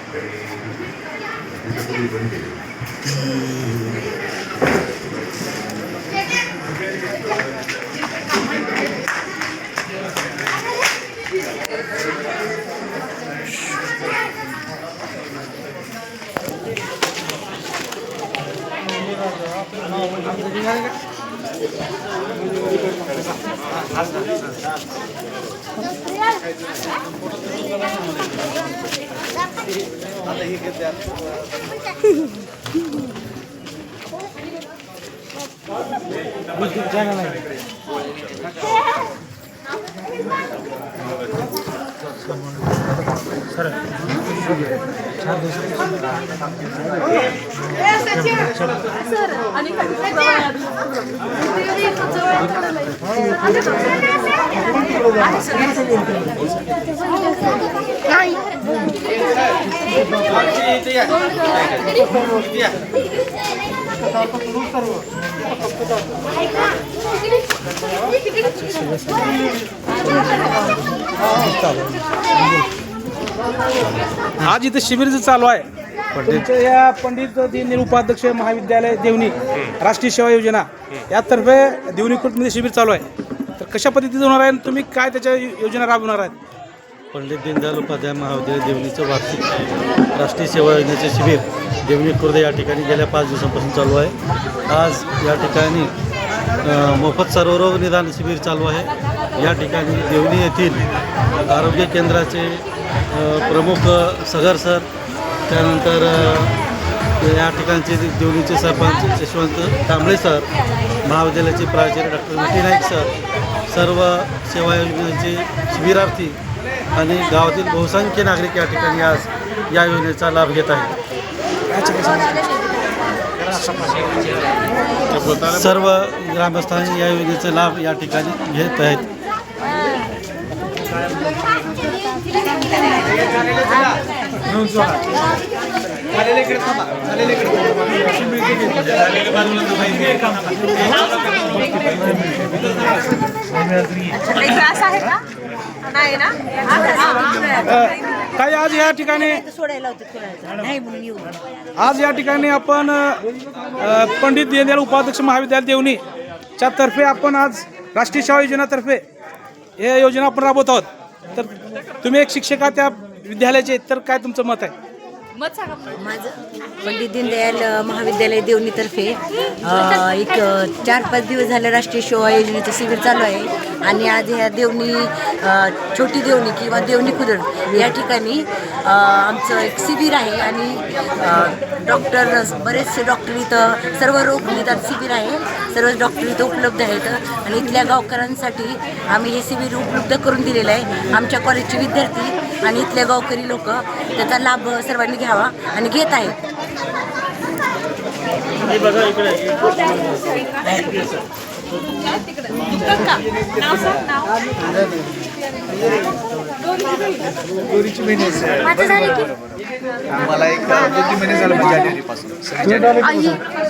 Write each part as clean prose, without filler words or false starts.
आज इथे शिबिर चालू आहे तुमच्या या पंडित दीनदयाल उपाध्यक्ष महाविद्यालय देवणी राष्ट्रीय सेवा योजना यातर्फे देवणी कोर्टमध्ये शिबिर चालू आहे. तर कशा पद्धतीने होणार आहे, तुम्ही काय त्याच्या योजना राबवणार आहेत? पंडित दीनदयाल उपाध्याय महाविद्यालय देवणीचं वार्षिक राष्ट्रीय सेवा योजनेचे शिबिर देवणी खुर्द या ठिकाणी गेल्या 5 दिवसांपासून चालू आहे. आज या ठिकाणी मोफत सर्वरोग निदान शिबिर चालू आहे. या ठिकाणी देवणी येथील आरोग्य केंद्राचे प्रमुख सगर सर, त्यानंतर या ठिकाणचे देवणीचे सरपंच यशवंत कांबळे सर, महाविद्यालयाचे प्राचार्य डॉक्टर विटी नाईक सर, सर्व सेवा योजनेचे शिबिरार्थी आणि गावातील बहुसंख्य नागरिक या ठिकाणी आज या योजनेचा लाभ घेत आहेत. सर्व ग्रामस्थांनी या योजनेचा लाभ या ठिकाणी घेत आहेत. काय आज या ठिकाणी आपण पंडित दीनदयाल उपाध्यक्ष महाविद्यालय देवणी च्या तर्फे आपण आज राष्ट्रीय सेवा योजनेतर्फे हे योजना आपण राबवत आहोत. तर तुम्ही एक शिक्षक त्या विद्यालयाचे, तर काय तुमचं मत आहे? माझं पंडित दीनदयाल महाविद्यालय देवणीतर्फे एक 4-5 दिवस झाले राष्ट्रीय सेवा योजनेचं शिबिर चालू आहे. आणि आज ह्या देवणी छोटी देवणी किंवा देवणी खुर्द या ठिकाणी आमचं एक शिबिर आहे. आणि डॉक्टर बरेचसे डॉक्टर इथं सर्व रोग निदान शिबिर आहे. सर्व डॉक्टर इथं उपलब्ध आहेत. आणि इथल्या गावकऱ्यांसाठी आम्ही हे शिबिर उपलब्ध करून दिलेलं आहे. आमच्या कॉलेजचे विद्यार्थी आणि इथले गावकरी लोक त्याचा लाभ सर्वांनी घ्यावा आणि घेत आहेत. आम्हाला एक 2-3 महिने झाले माझ्या ड्युटीपासून.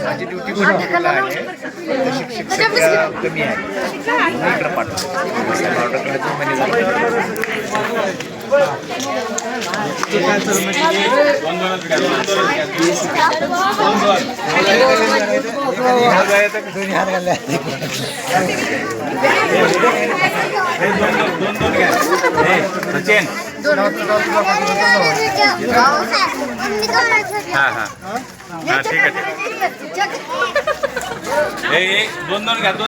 माझी ड्युटी पण आहे, शिक्षक संख्या कमी आहे. मी इकडं पाठवतो ऑर्डर करायला 2 महिने झाले. ठीक आहे. 2-2 घ्या.